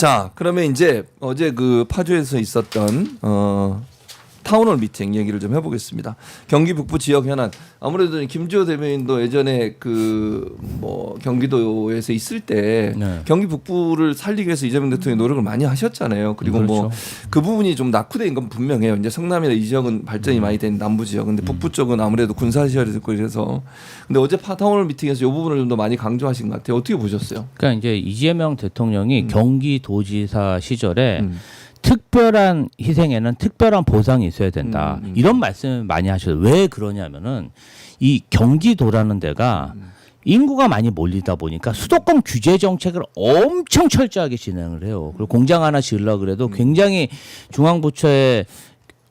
자, 그러면 이제 어제 그 파주에서 있었던 타운홀 미팅 얘기를 좀 해보겠습니다. 경기 북부 지역 현안. 아무래도 김주호 대변인도 예전에 그 뭐 경기도에서 있을 때 네. 경기 북부를 살리기 위해서 이재명 대통령이 노력을 많이 하셨잖아요. 그리고 그렇죠. 뭐 그 부분이 좀 낙후된 건 분명해요. 이제 성남이나 이 지역은 발전이 많이 된 남부 지역. 근데 북부 쪽은 아무래도 군사 시설이 있고 이래서. 근데 어제 타운홀 미팅에서 이 부분을 좀 더 많이 강조하신 것 같아요. 어떻게 보셨어요? 그러니까 이제 이재명 대통령이 경기도지사 시절에 음. 특별한 희생에는 특별한 보상이 있어야 된다. 이런 말씀을 많이 하셔요. 왜 그러냐면은 이 경기도라는 데가 인구가 많이 몰리다 보니까 수도권 규제 정책을 엄청 철저하게 진행을 해요. 그리고 공장 하나 지으려고 그래도 굉장히 중앙부처의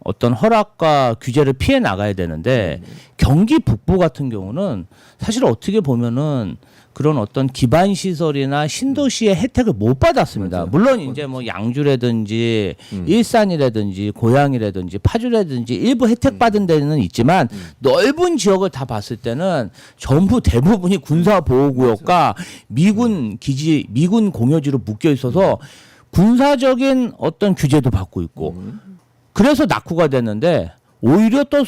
어떤 허락과 규제를 피해 나가야 되는데 경기 북부 같은 경우는 사실 어떻게 보면은 그런 어떤 기반 시설이나 신도시의 혜택을 못 받았습니다. 맞아요. 물론 이제 뭐 양주라든지 일산이라든지 고양이라든지 파주라든지 일부 혜택 받은 데는 있지만 넓은 지역을 다 봤을 때는 전부 대부분이 군사 보호구역과 미군 기지, 미군 공여지로 묶여 있어서 군사적인 어떤 규제도 받고 있고 그래서 낙후가 됐는데 오히려 또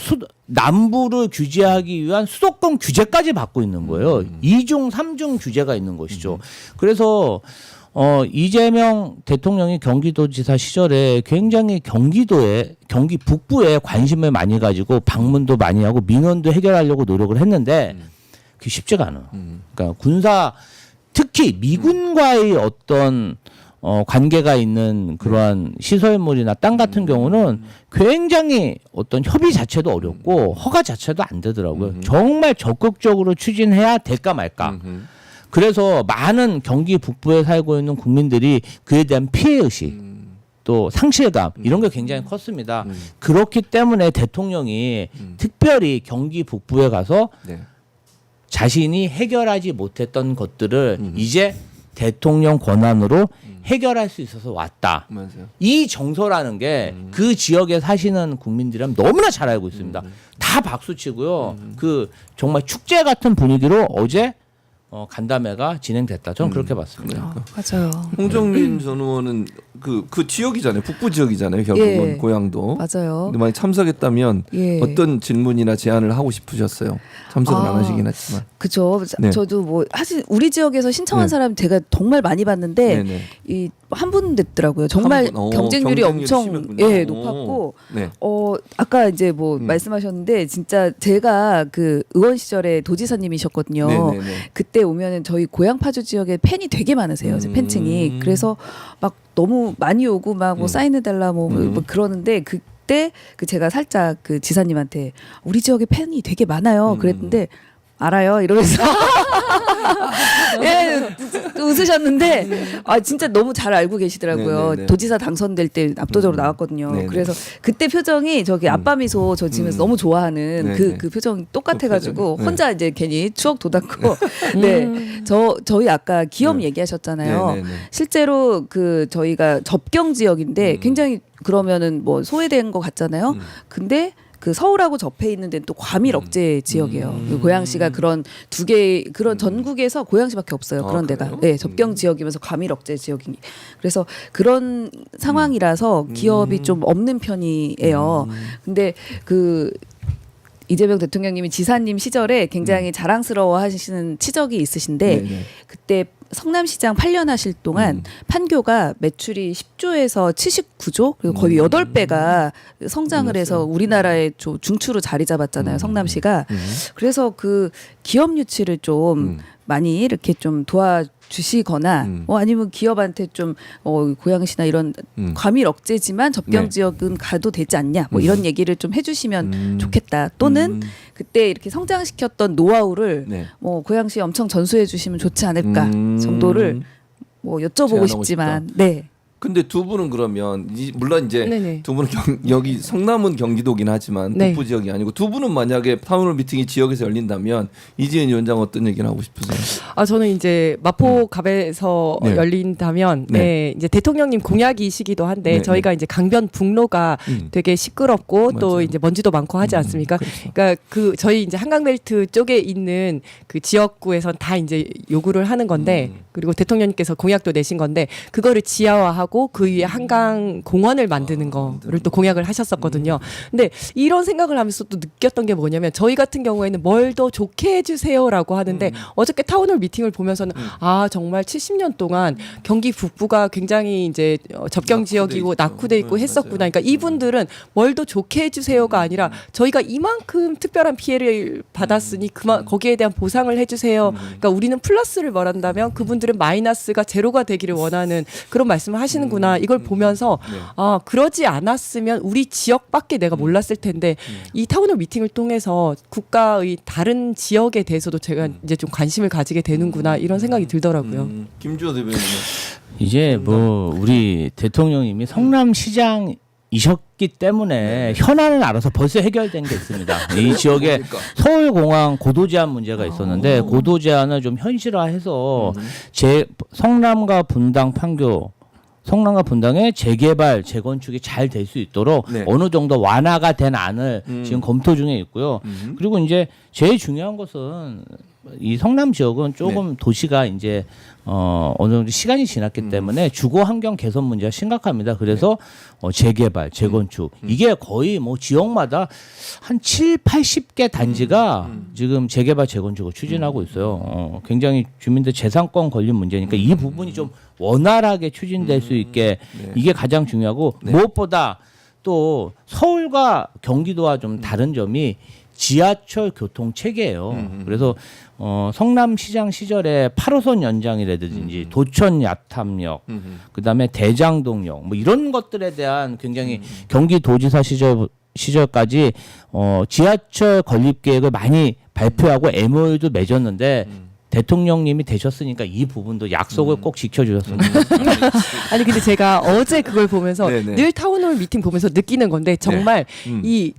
남부를 규제하기 위한 수도권 규제까지 받고 있는 거예요. 2중, 3중 규제가 있는 것이죠. 그래서 이재명 대통령이 경기도지사 시절에 굉장히 경기 북부에 관심을 많이 가지고 방문도 많이 하고 민원도 해결하려고 노력을 했는데 그게 쉽지가 않아요. 그러니까 특히 미군과의 어떤 관계가 있는 그러한 시설물이나 땅 같은 경우는 굉장히 어떤 협의 자체도 어렵고 허가 자체도 안 되더라고요. 정말 적극적으로 추진해야 될까 말까. 그래서 많은 경기 북부에 살고 있는 국민들이 그에 대한 피해의식 또 상실감 이런 게 굉장히 컸습니다. 그렇기 때문에 대통령이 특별히 경기 북부에 가서 네. 자신이 자신이 해결하지 못했던 것들을 이제 대통령 권한으로 해결할 수 있어서 왔다. 맞아요. 이 정서라는 게 그 지역에 사시는 국민들이라면 너무나 잘 알고 있습니다. 다 박수치고요. 그 정말 축제 같은 분위기로 어제 간담회가 진행됐다. 저는 그렇게 봤습니다. 맞아요. 홍정민 전 의원은 그 지역이잖아요. 북부 지역이잖아요. 결국은 예. 고향도. 맞아요. 근데 만약 참석했다면 예. 어떤 질문이나 제안을 하고 싶으셨어요? 참석은 안 아. 하시긴 했지만. 그죠. 네. 저도 뭐 사실 우리 지역에서 신청한 네. 사람 제가 정말 많이 봤는데 네네. 이 한 분 됐더라고요. 정말 한 분. 경쟁률이 엄청 심했군요. 예, 오. 높았고 네. 아까 이제 뭐 말씀하셨는데 진짜 제가 그 의원 시절에 도지사님이셨거든요. 네네네. 그때 오면은 저희 고향 파주 지역에 팬이 되게 많으세요. 팬층이. 그래서 막 너무 많이 오고 막 뭐 사인해 달라 뭐 그러는데 그때 그 제가 살짝 그 지사님한테 우리 지역에 팬이 되게 많아요. 그랬는데 알아요 이러면서 예 웃으셨는데 아 진짜 너무 잘 알고 계시더라고요. 네네네. 도지사 당선될 때 압도적으로 나왔거든요. 네네. 그래서 그때 표정이 저기 아빠 미소 저 지면서 너무 좋아하는 네네. 그 표정 똑같아가지고 네. 혼자 이제 괜히 추억 돋았고 네 저희 아까 기업 네. 얘기하셨잖아요. 네네네. 실제로 그 저희가 접경 지역인데 굉장히 그러면은 뭐 소외된 것 같잖아요. 근데 그 서울하고 접해 있는 데는 또 과밀 억제 지역이에요. 그 고양시가 그런 두 개 그런 전국에서 고양시밖에 없어요. 아, 그런 데가. 그래요? 네, 접경 지역이면서 과밀 억제 지역이. 그래서 그런 상황이라서 기업이 좀 없는 편이에요. 근데 그 이재명 대통령님이 지사님 시절에 굉장히 자랑스러워 하시는 치적이 있으신데 네네. 그때 성남시장 8년 하실 동안 판교가 매출이 10조에서 79조 그리고 거의 8배가 성장을 해서 우리나라의 중추로 자리 잡았잖아요. 성남시가. 그래서 그 기업 유치를 좀 많이 이렇게 좀 도와주시거나 아니면 기업한테 좀 고양시나 이런 과밀 억제지만 접경 네. 지역은 가도 되지 않냐 뭐 이런 얘기를 좀 해주시면 좋겠다. 또는 그때 이렇게 성장시켰던 노하우를 네. 뭐 고양시에 엄청 전수해 주시면 좋지 않을까 정도를 뭐 여쭤보고 제안하고 싶지만 네. 근데 두 분은 그러면 물론 이제 네네. 두 분은 여기 성남은 경기도긴 하지만 네. 북부 지역이 아니고 두 분은 만약에 타운홀 미팅이 지역에서 열린다면 이지은 위원장 어떤 얘기를 하고 싶으세요? 저는 이제 마포갑에서 네. 열린다면 네. 네. 이제 대통령님 공약이시기도 한데 네, 저희가 이제 강변북로가 되게 시끄럽고 또 맞아요. 이제 먼지도 많고 하지 않습니까? 그러니까 그 저희 이제 한강벨트 쪽에 있는 그 지역구에선 다 이제 요구를 하는 건데 그리고 대통령님께서 공약도 내신 건데 그거를 지하화하고 그 위에 한강 공원을 만드는 거를 또 공약을 하셨었거든요. 근데 이런 생각을 하면서 또 느꼈던 게 뭐냐면 저희 같은 경우에는 뭘 더 좋게 해주세요라고 하는데 어저께 타운홀 미팅을 보면서는 정말 70년 동안 경기 북부가 굉장히 이제 접경 지역이고 낙후돼 있고 했었구나. 그러니까 이분들은 뭘 더 좋게 해주세요가 아니라 저희가 이만큼 특별한 피해를 받았으니 거기에 대한 보상을 해주세요. 그러니까 우리는 플러스를 말한다면 그분들은 마이너스가 제로가 되기를 원하는 그런 말씀을 하시는구나. 이걸 보면서 그러지 않았으면 우리 지역밖에 내가 몰랐을 텐데 이 타운홀 미팅을 통해서 국가의 다른 지역에 대해서도 제가 이제 좀 관심을 가지게 되는구나 이런 생각이 들더라고요. 김주호 대변인은 이제 뭐 우리 대통령님이 성남시장이셨기 때문에 현안을 알아서 벌써 해결된 게 있습니다. 이 지역에 뭡니까? 서울공항 고도 제한 문제가 있었는데 고도 제한을 좀 현실화해서 성남과 분당 판교 성남과 분당의 재개발, 재건축이 잘 될 수 있도록 네. 어느 정도 완화가 된 안을 지금 검토 중에 있고요. 그리고 이제 제일 중요한 것은 이 성남 지역은 조금 도시가 이제 어느 정도 시간이 지났기 때문에 주거 환경 개선 문제가 심각합니다. 그래서 재개발, 재건축 이게 거의 뭐 지역마다 한 7, 80개 단지가 지금 재개발, 재건축을 추진하고 있어요. 굉장히 주민들 재산권 걸린 문제니까 이 부분이 좀 원활하게 추진될 수 있게 이게 가장 중요하고 무엇보다 또 서울과 경기도와 좀 다른 점이 지하철 교통 체계예요. 그래서 성남시장 시절에 8호선 연장이라든지 도천 야탐역, 그다음에 대장동역 뭐 이런 것들에 대한 굉장히 경기도지사 시절까지 지하철 건립 계획을 많이 발표하고 MOU도 맺었는데 대통령님이 되셨으니까 이 부분도 약속을 꼭 지켜주셨으면 좋겠습니다. 아니 근데 제가 어제 그걸 보면서 네네. 늘 타운홀 미팅 보면서 느끼는 건데 정말 이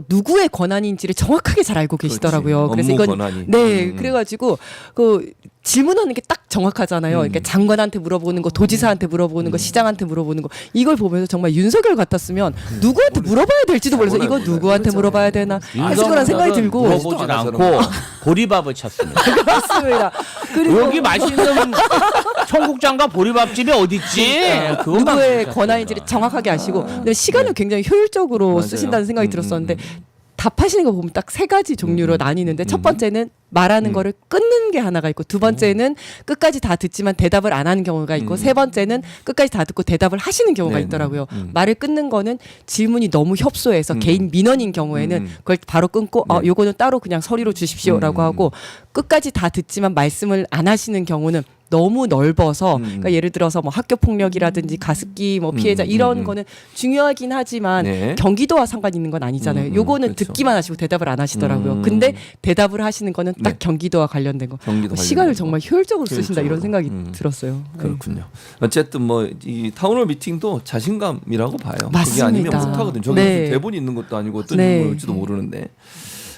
누구의 권한인지를 정확하게 잘 알고 계시더라고요. 그렇지. 그래서 업무 이건 권한이. 네, 그래가지고 그 질문하는 게 딱 정확하잖아요. 그러니까 장관한테 물어보는 거, 도지사한테 물어보는 거, 시장한테 물어보는 거 이걸 보면서 정말 윤석열 같았으면 누구한테 물어봐야 될지도 몰라서 이거 누구한테 물어봐야 되나 했을 거란 생각이 들고 물어보진 않고 보리밥을 찾습니다. 그렇습니다. 그리고 여기 맛있는 청국장과 보리밥집이 어딨지? 그것만 누구의 찾습니다. 권한인지를 정확하게 아시고 근데 시간을 굉장히 효율적으로 맞아요. 쓰신다는 생각이 들었었는데 답하시는 거 보면 딱 세 가지 종류로 나뉘는데 첫 번째는 말하는 거를 끊는 게 하나가 있고 두 번째는 끝까지 다 듣지만 대답을 안 하는 경우가 있고 세 번째는 끝까지 다 듣고 대답을 하시는 경우가 네네. 있더라고요. 말을 끊는 거는 질문이 너무 협소해서 개인 민원인 경우에는 그걸 바로 끊고 요거는 따로 그냥 서류로 주십시오라고 하고 끝까지 다 듣지만 말씀을 안 하시는 경우는 너무 넓어서 그러니까 예를 들어서 뭐 학교 폭력이라든지 가습기 뭐 피해자 이런 거는 중요하긴 하지만 네. 경기도와 상관 있는 건 아니잖아요. 요거는 그렇죠. 듣기만 하시고 대답을 안 하시더라고요. 근데 대답을 하시는 거는 딱 네. 경기도와 관련된 거. 경기도 시간을 관련된 정말 효율적으로 쓰신다 이런 효율적으로. 생각이 들었어요. 네. 그렇군요. 어쨌든 뭐 이 타운홀 미팅도 자신감이라고 봐요. 그게 맞습니다. 아니면 못하거든요. 저기 네. 무슨 대본이 있는 것도 아니고 어떤 네. 질문일지도 모르는데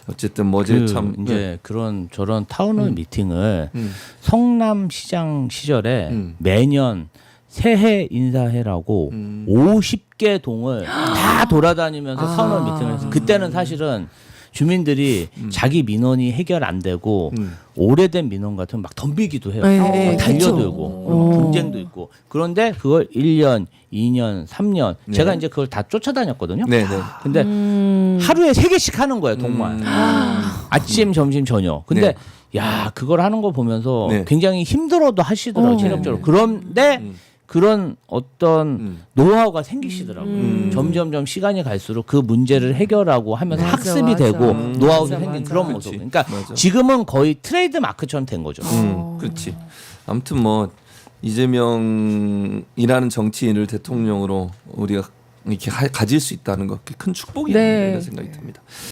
어쨌든 뭐 어제 참 이제 그런 저런 타운홀 미팅을 성남시장 시절에 매년 새해 인사회라고 50개 동을 다 돌아다니면서 타운홀 미팅을 했어요. 그때는 사실은 주민들이 자기 민원이 해결 안 되고 오래된 민원 같으면 막 덤비기도 해요. 네, 막 달려들고 그쵸. 분쟁도 있고. 그런데 그걸 1년, 2년, 3년 제가 이제 그걸 다 쫓아다녔거든요. 네네. 근데 하루에 3개씩 하는 거예요, 동만. 아침, 점심, 저녁. 근데 야, 그걸 하는 거 보면서 네. 굉장히 힘들어도 하시더라고요, 체력적으로. 그런데 그런 어떤 노하우가 생기시더라고요. 점점점 시간이 갈수록 그 문제를 해결하고 하면서 맞아, 학습이 맞아. 되고 노하우도 맞아, 생긴 맞아. 그런 그렇지. 모습. 그러니까 맞아. 지금은 거의 트레이드 마크처럼 된 거죠. 그렇지. 아무튼 뭐 이재명이라는 정치인을 대통령으로 우리가 이렇게 가질 수 있다는 것 큰 축복이라는 네. 생각이 듭니다.